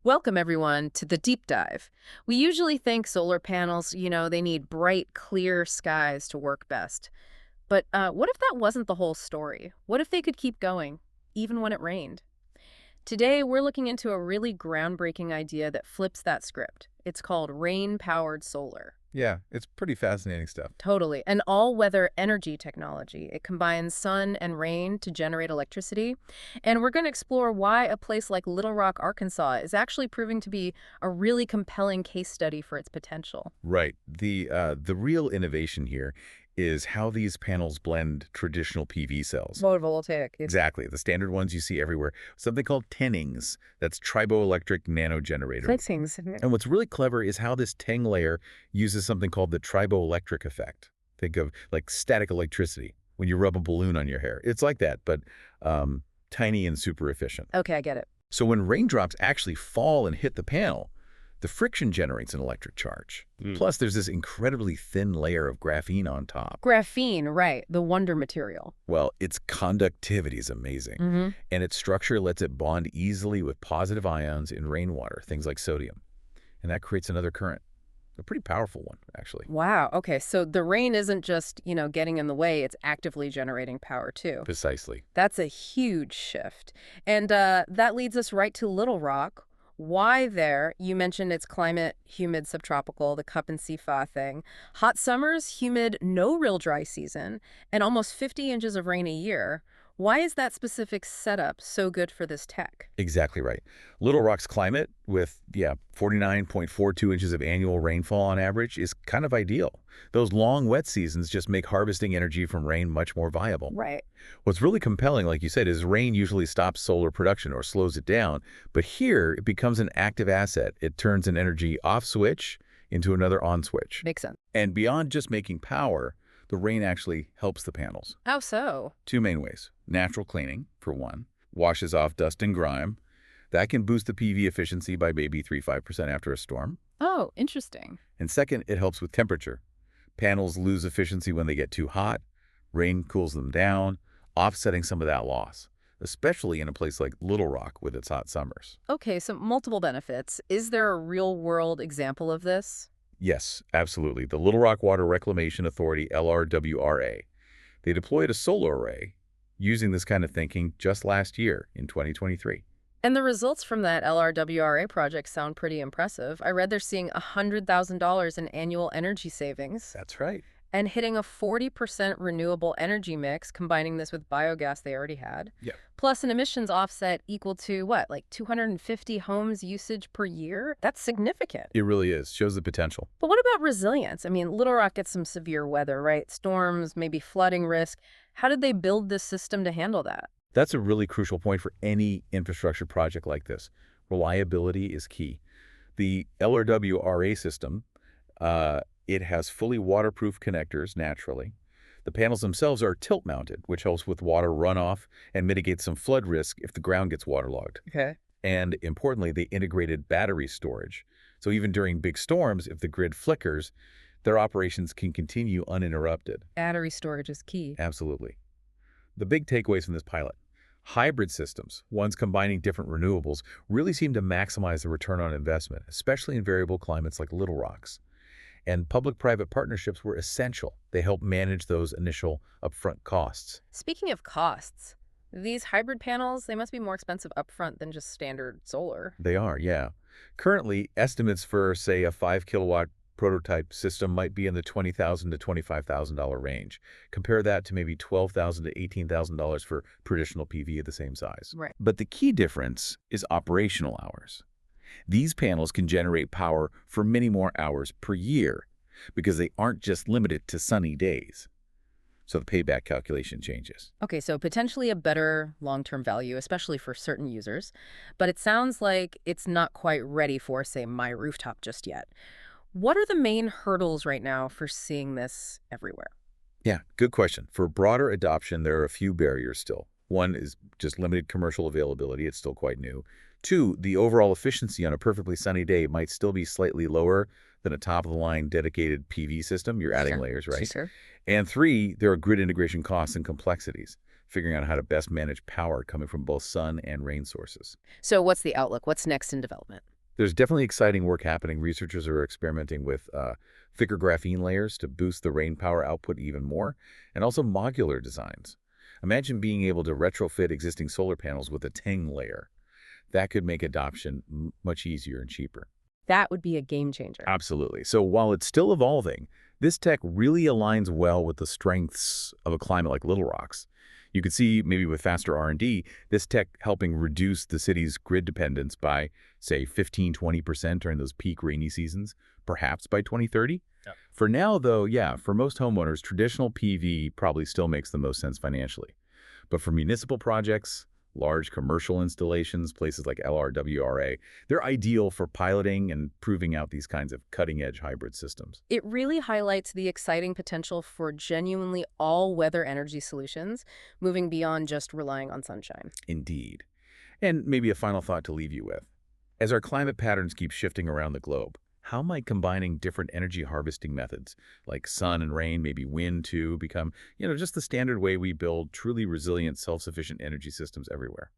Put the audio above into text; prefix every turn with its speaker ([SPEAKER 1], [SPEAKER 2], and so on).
[SPEAKER 1] Welcome, everyone, to the deep dive. We usually think solar panels, they need bright, clear skies to work best. But what if that wasn't the whole story? What if they could keep going, even when it rained? Today, we're looking into a really groundbreaking idea that flips that script. It's called rain powered solar.
[SPEAKER 2] Yeah, it's pretty fascinating stuff.
[SPEAKER 1] Totally. An all weather energy technology. It combines sun and rain to generate electricity. And we're going to explore why a place like Little Rock, Arkansas is actually proving to be a really compelling case study for its potential.
[SPEAKER 2] Right. The real innovation here is how these panels blend traditional PV cells.
[SPEAKER 1] Photovoltaic.
[SPEAKER 2] Exactly, the standard ones you see everywhere. Something called Tennings. That's triboelectric nanogenerator.
[SPEAKER 1] Fixings.
[SPEAKER 2] And what's really clever is how this Teng layer uses something called the triboelectric effect. Think of like static electricity when you rub a balloon on your hair. It's like that, but tiny and super efficient.
[SPEAKER 1] Okay, I get it.
[SPEAKER 2] So when raindrops actually fall and hit the panel, the friction generates an electric charge. Plus, there's this incredibly thin layer of graphene on top.
[SPEAKER 1] Graphene, right, the wonder material.
[SPEAKER 2] Well, its conductivity is amazing, and its structure lets it bond easily with positive ions in rainwater, things like sodium. And that creates another current. A pretty powerful one, actually.
[SPEAKER 1] Wow. Okay, so the rain isn't just, getting in the way, it's actively generating power too.
[SPEAKER 2] Precisely.
[SPEAKER 1] That's a huge shift. And that leads us right to Little Rock. Why there? You mentioned it's climate, humid, subtropical, the cup and Sifa thing. Hot summers, humid, no real dry season, and almost 50 inches of rain a year. Why is that specific setup so good for this tech?
[SPEAKER 2] Exactly right. Little Rock's climate with, 49.42 inches of annual rainfall on average is kind of ideal. Those long wet seasons just make harvesting energy from rain much more viable.
[SPEAKER 1] Right.
[SPEAKER 2] What's really compelling, like you said, is rain usually stops solar production or slows it down, but here it becomes an active asset. It turns an energy off switch into another on switch.
[SPEAKER 1] Makes sense.
[SPEAKER 2] And beyond just making power, the rain actually helps the panels.
[SPEAKER 1] How so?
[SPEAKER 2] Two main ways. Natural cleaning, for one, washes off dust and grime. That can boost the PV efficiency by maybe 3–5% after a storm.
[SPEAKER 1] Oh, interesting.
[SPEAKER 2] And second, it helps with temperature. Panels lose efficiency when they get too hot. Rain cools them down, offsetting some of that loss, especially in a place like Little Rock with its hot summers.
[SPEAKER 1] Okay, so multiple benefits. Is there a real-world example of this?
[SPEAKER 2] Yes, absolutely. The Little Rock Water Reclamation Authority, LRWRA, they deployed a solar array using this kind of thinking just last year in 2023.
[SPEAKER 1] And the results from that LRWRA project sound pretty impressive. I read they're seeing $100,000 in annual energy savings
[SPEAKER 2] That's right.
[SPEAKER 1] and hitting a 40% renewable energy mix, combining this with biogas they already had.
[SPEAKER 2] Yeah.
[SPEAKER 1] Plus an emissions offset equal to what, like 250 homes usage per year? That's significant.
[SPEAKER 2] It really is. Shows the potential.
[SPEAKER 1] But what about resilience? I mean, Little Rock gets some severe weather, right? Storms, maybe flooding risk. How did they build this system to handle that?
[SPEAKER 2] That's a really crucial point for any infrastructure project like this. Reliability is key. The LRWRA system, it has fully waterproof connectors naturally. The panels themselves are tilt-mounted, which helps with water runoff and mitigates some flood risk if the ground gets waterlogged.
[SPEAKER 1] Okay.
[SPEAKER 2] And importantly, they integrated battery storage. So even during big storms, if the grid flickers, their operations can continue uninterrupted.
[SPEAKER 1] Battery storage is key.
[SPEAKER 2] Absolutely. The big takeaways from this pilot. Hybrid systems, ones combining different renewables, really seem to maximize the return on investment, especially in variable climates like Little Rock's. And public-private partnerships were essential. They help manage those initial upfront costs.
[SPEAKER 1] Speaking of costs, these hybrid panels, they must be more expensive upfront than just standard solar.
[SPEAKER 2] They are, yeah. Currently, estimates for, say, a 5-kilowatt prototype system might be in the $20,000 to $25,000 range. Compare that to maybe $12,000 to $18,000 for traditional PV of the same size.
[SPEAKER 1] Right.
[SPEAKER 2] But the key difference is operational hours. These panels can generate power for many more hours per year because they aren't just limited to sunny days. So the payback calculation changes.
[SPEAKER 1] Okay, so potentially a better long-term value, especially for certain users. But it sounds like it's not quite ready for, say, my rooftop just yet. What are the main hurdles right now for seeing this everywhere?
[SPEAKER 2] Yeah, good question. For broader adoption, there are a few barriers still. One is just limited commercial availability. It's still quite new. Two, the overall efficiency on a perfectly sunny day might still be slightly lower than a top-of-the-line dedicated PV system. You're adding
[SPEAKER 1] Sure.
[SPEAKER 2] layers, right?
[SPEAKER 1] Sure.
[SPEAKER 2] And three, there are grid integration costs and complexities, figuring out how to best manage power coming from both sun and rain sources.
[SPEAKER 1] So what's the outlook? What's next in development?
[SPEAKER 2] There's definitely exciting work happening. Researchers are experimenting with thicker graphene layers to boost the rain power output even more, and also modular designs. Imagine being able to retrofit existing solar panels with a Tang layer. That could make adoption much easier and cheaper.
[SPEAKER 1] That would be a game changer.
[SPEAKER 2] Absolutely. So while it's still evolving, this tech really aligns well with the strengths of a climate like Little Rock's. You could see maybe with faster R&D, this tech helping reduce the city's grid dependence by, say, 15–20% during those peak rainy seasons, perhaps by 2030.
[SPEAKER 3] Yeah.
[SPEAKER 2] For now, though, yeah, for most homeowners, traditional PV probably still makes the most sense financially. But for municipal projects, large commercial installations, places like LRWRA, they're ideal for piloting and proving out these kinds of cutting-edge hybrid systems.
[SPEAKER 1] It really highlights the exciting potential for genuinely all-weather energy solutions, moving beyond just relying on sunshine.
[SPEAKER 2] Indeed. And maybe a final thought to leave you with. As our climate patterns keep shifting around the globe, how might combining different energy harvesting methods, like sun and rain, maybe wind too, become, just the standard way we build truly resilient, self-sufficient energy systems everywhere?